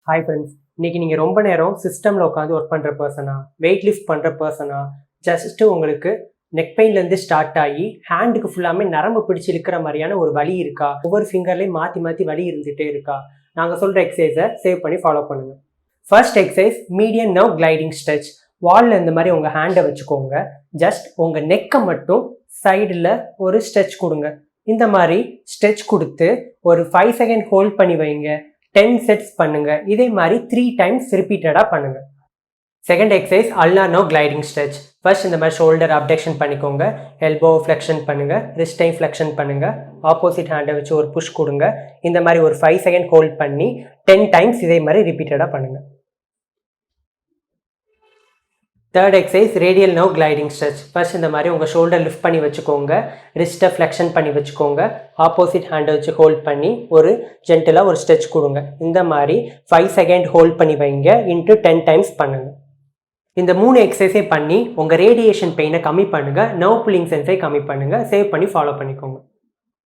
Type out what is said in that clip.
Hi friends, இன்னைக்கு நீங்கள் ரொம்ப நேரம் சிஸ்டமில் உட்காந்து ஒர்க் பண்ணுற பர்சனா, வெயிட் லிஃப்ட் பண்ணுற பர்சனா, ஜஸ்ட்டு உங்களுக்கு நெக் பெயின்லேருந்து ஸ்டார்ட் ஆகி ஹேண்டுக்கு ஃபுல்லாமே நரம்பு பிடிச்சி இழுக்கிற மாதிரியான ஒரு வலி இருக்கா? ஒவ்வொரு ஃபிங்கர்லேயும் மாற்றி மாற்றி வலி இருந்துகிட்டே இருக்கா? நாங்கள் சொல்கிற எக்ஸசைஸை சேவ் பண்ணி ஃபாலோ பண்ணுங்கள். First exercise median nerve gliding stretch. வாலில் இந்த மாதிரி உங்கள் ஹேண்டை வச்சுக்கோங்க. ஜஸ்ட் உங்கள் நெக்கை மட்டும் சைடில் ஒரு ஸ்ட்ரெச் கொடுங்க. இந்த மாதிரி ஸ்ட்ரெச் கொடுத்து ஒரு 5 செகண்ட் ஹோல்ட் பண்ணி வைங்க. 10 செட்ஸ் பண்ணுங்க. இதே மாதிரி 3 டைம்ஸ் ரிப்பீட்டடாக பண்ணுங்க. Second exercise ulnar nerve gliding stretch. First இந்த மாதிரி ஷோல்டர் அப்டக்ஷன் பண்ணிக்கோங்க. எல்போ ஃப்ளெக்ஷன் பண்ணுங்க. ரிஸ்டைம் ஃப்ளெக்ஷன் பண்ணுங்க. ஆப்போசிட் ஹேண்டை வச்சு ஒரு புஷ் கொடுங்க. இந்த மாதிரி ஒரு 5 செகண்ட் ஹோல்ட் பண்ணி 10 டைம்ஸ் இதே மாதிரி ரிப்பீட்டடாக பண்ணுங்க. Third exercise radial nerve gliding stretch. First இந்த மாதிரி உங்கள் ஷோல்டர் லிஃப்ட் பண்ணி வச்சுக்கோங்க. ரிஸ்ட்டை ஃப்ளெக்ஷன் பண்ணி வச்சுக்கோங்க. ஆப்போசிட் ஹேண்டை வச்சு ஹோல்ட் பண்ணி ஒரு ஜென்டலாக ஒரு ஸ்ட்ரெச் கொடுங்க. இந்த மாதிரி 5 செகண்ட் ஹோல்ட் பண்ணி வைங்க. இன்ட்டு 10 டைம்ஸ் பண்ணுங்கள். இந்த 3 எக்ஸசைஸே பண்ணி உங்கள் ரேடியேஷன் பெயினை கம்மி பண்ணுங்கள். நர்வ் புல்லிங் சென்ஸை கம்மி பண்ணுங்கள். சேவ் பண்ணி ஃபாலோ பண்ணிக்கோங்க.